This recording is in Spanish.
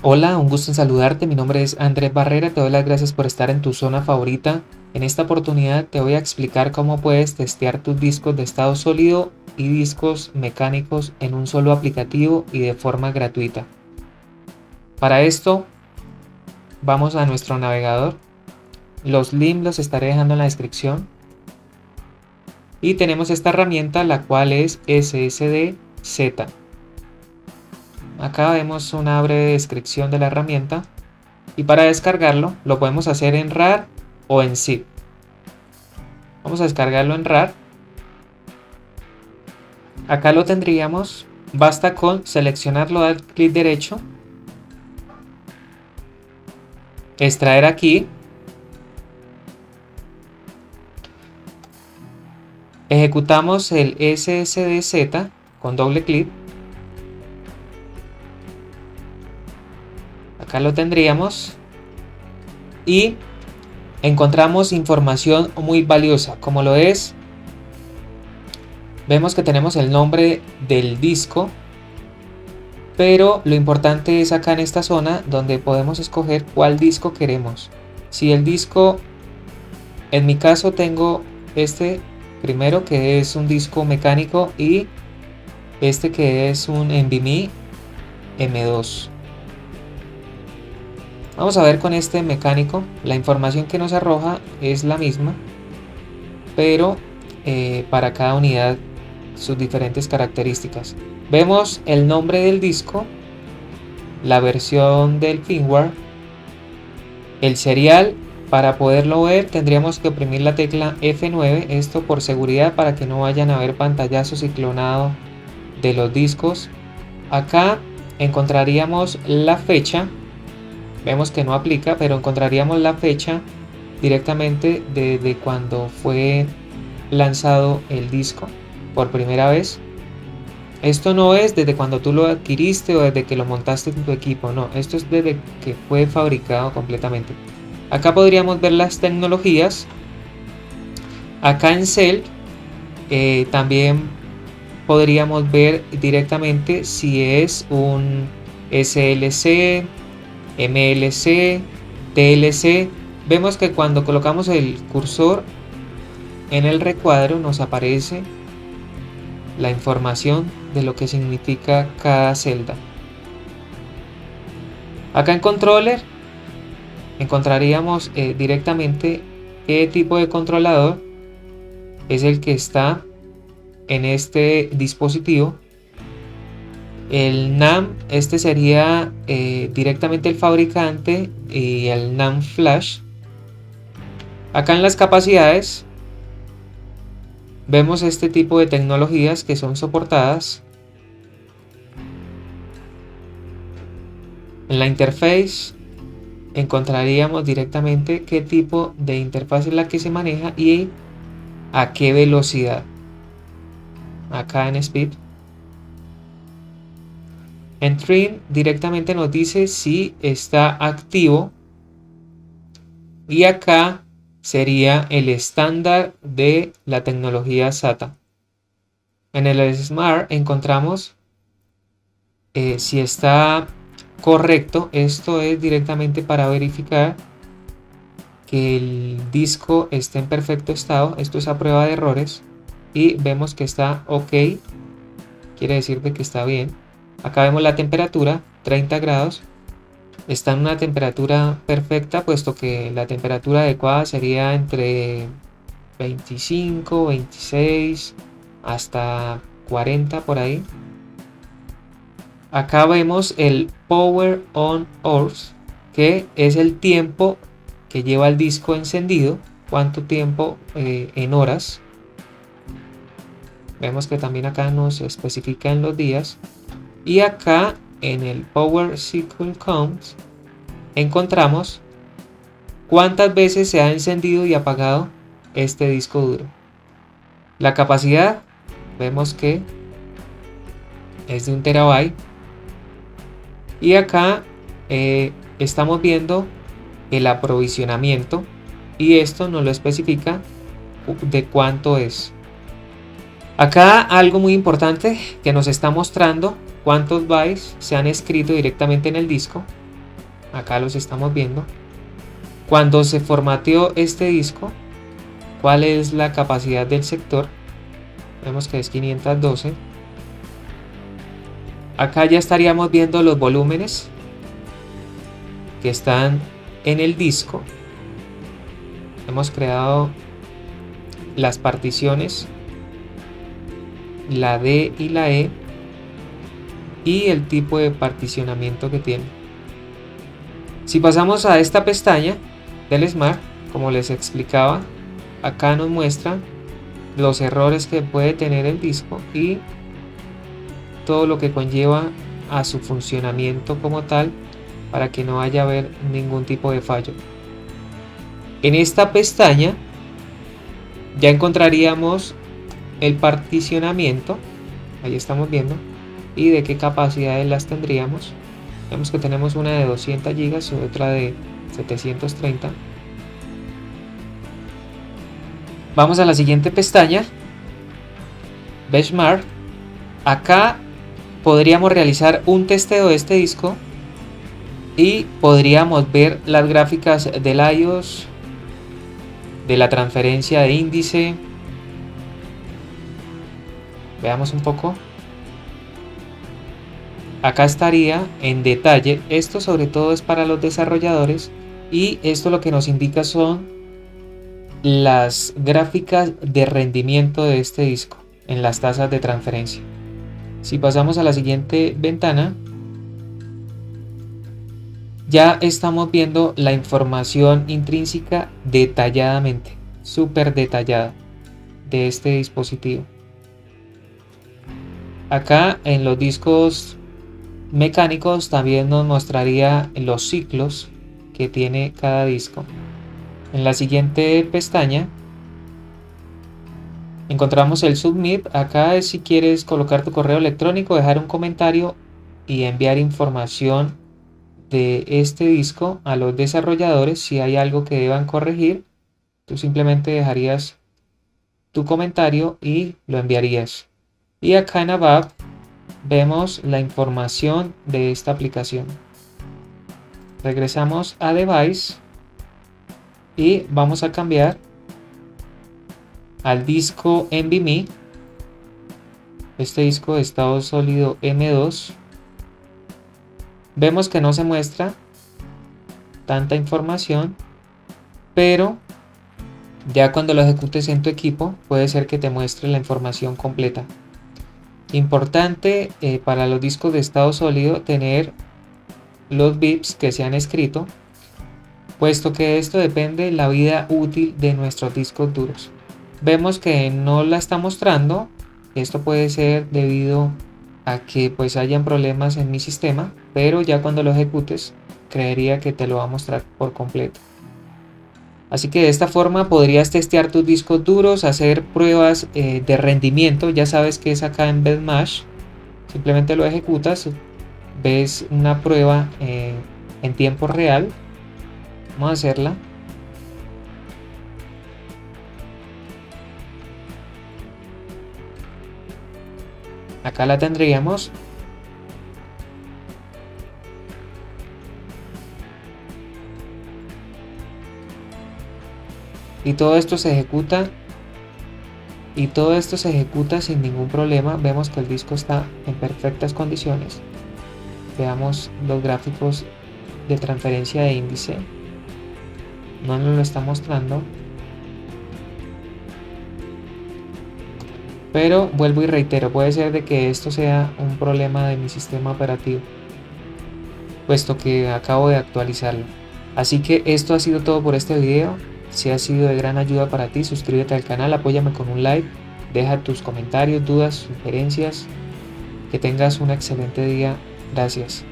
Hola, un gusto en saludarte. Mi nombre es Andrés Barrera. Te doy las gracias por estar en tu zona favorita. En esta oportunidad te voy a explicar cómo puedes testear tus discos de estado sólido y discos mecánicos en un solo aplicativo y de forma gratuita. Para esto, vamos a nuestro navegador. Los links los estaré dejando en la descripción. Y tenemos esta herramienta, la cual es SSD-Z. Acá vemos una breve descripción de la herramienta. Y para descargarlo, lo podemos hacer en RAR o en zip. Vamos a descargarlo en RAR. Acá lo tendríamos. Basta con seleccionarlo, dar clic derecho, extraer aquí, ejecutamos el SSD-Z con doble clic. Acá lo tendríamos y encontramos información muy valiosa, como lo es, vemos que tenemos el nombre del disco, pero lo importante es acá en esta zona donde podemos escoger cuál disco queremos. Si el disco, en mi caso tengo este primero que es un disco mecánico y este que es un NVMe M2. Vamos a ver con este mecánico, la información que nos arroja es la misma, pero para cada unidad sus diferentes características. Vemos el nombre del disco, la versión del firmware, el serial. Para poderlo ver tendríamos que oprimir la tecla F9, esto por seguridad para que no vayan a ver pantallazos y clonado de los discos. Acá encontraríamos la fecha. Vemos que no aplica, pero encontraríamos la fecha directamente desde cuando fue lanzado el disco por primera vez. Esto no es desde cuando tú lo adquiriste o desde que lo montaste en tu equipo, no, esto es desde que fue fabricado completamente. Acá podríamos ver las tecnologías. Acá en Cell también podríamos ver directamente si es un SLC, MLC, TLC. Vemos que cuando colocamos el cursor en el recuadro nos aparece la información de lo que significa cada celda. Acá en controller encontraríamos directamente qué tipo de controlador es el que está en este dispositivo. El NAND, este sería directamente el fabricante, y el NAND flash. Acá en las capacidades vemos este tipo de tecnologías que son soportadas. En la interface encontraríamos directamente qué tipo de interfaz es la que se maneja y a qué velocidad. Acá en Speed. En Trim directamente nos dice si está activo. Y acá sería el estándar de la tecnología SATA. En el Smart encontramos si está correcto. Esto es directamente para verificar que el disco esté en perfecto estado. Esto es a prueba de errores y vemos que está ok, quiere decir de que está bien. Acá vemos la temperatura, 30 grados. Está en una temperatura perfecta, puesto que la temperatura adecuada sería entre 25, 26 hasta 40 por ahí. Acá vemos el Power On Hours, que es el tiempo que lleva el disco encendido, cuánto tiempo en horas. Vemos que también acá nos especifica en los días. Y acá en el Power Cycle Count encontramos cuántas veces se ha encendido y apagado este disco duro. La capacidad vemos que es de 1 terabyte. Y acá estamos viendo el aprovisionamiento y esto nos lo especifica de cuánto es. Acá algo muy importante que nos está mostrando cuántos bytes se han escrito directamente en el disco. acá los estamos viendo. Cuando se formateó este disco, ¿cuál es la capacidad del sector? Vemos que es 512. Acá ya estaríamos viendo los volúmenes que están en el disco. Hemos creado las particiones, la D y la E, y el tipo de particionamiento que tiene. Si pasamos a esta pestaña del Smart, como les explicaba, acá nos muestra los errores que puede tener el disco y todo lo que conlleva a su funcionamiento como tal, para que no vaya a haber ningún tipo de fallo. En esta pestaña ya encontraríamos el particionamiento, ahí estamos viendo, y de qué capacidades las tendríamos. Vemos que tenemos una de 200 GB y otra de 730. Vamos a la siguiente pestaña, Benchmark. Acá podríamos realizar un testeo de este disco y podríamos ver las gráficas del iOS, de la transferencia de índice. Veamos un poco. Acá estaría en detalle. Esto sobre todo es para los desarrolladores, y esto lo que nos indica son las gráficas de rendimiento de este disco en las tasas de transferencia. Si pasamos a la siguiente ventana, ya estamos viendo la información intrínseca detalladamente, súper detallada, de este dispositivo. Acá en los discos mecánicos también nos mostraría los ciclos que tiene cada disco. En la siguiente pestaña encontramos el Submit. Acá es si quieres colocar tu correo electrónico, dejar un comentario y enviar información de este disco a los desarrolladores. Si hay algo que deban corregir, tú simplemente dejarías tu comentario y lo enviarías. Y acá en About vemos la información de esta aplicación. Regresamos a Device y vamos a cambiar al disco NVMe, este disco de estado sólido M2. Vemos que no se muestra tanta información, pero ya cuando lo ejecutes en tu equipo puede ser que te muestre la información completa. Importante para los discos de estado sólido tener los bits que se han escrito, puesto que esto depende de la vida útil de nuestros discos duros. Vemos que no la está mostrando. Esto puede ser debido a que pues hayan problemas en mi sistema, pero ya cuando lo ejecutes creería que te lo va a mostrar por completo. Así que de esta forma podrías testear tus discos duros, hacer pruebas de rendimiento. Ya sabes que es acá en Benchmark. Simplemente lo ejecutas, ves una prueba en tiempo real. Vamos a hacerla. Acá la tendríamos. Y todo esto se ejecuta. Y todo esto se ejecuta sin ningún problema. Vemos que el disco está en perfectas condiciones. Veamos los gráficos de transferencia de índice. No nos lo está mostrando. Pero vuelvo y reitero, puede ser de que esto sea un problema de mi sistema operativo, puesto que acabo de actualizarlo. Así que esto ha sido todo por este video. Si ha sido de gran ayuda para ti, suscríbete al canal, apóyame con un like, deja tus comentarios, dudas, sugerencias. Que tengas un excelente día. Gracias.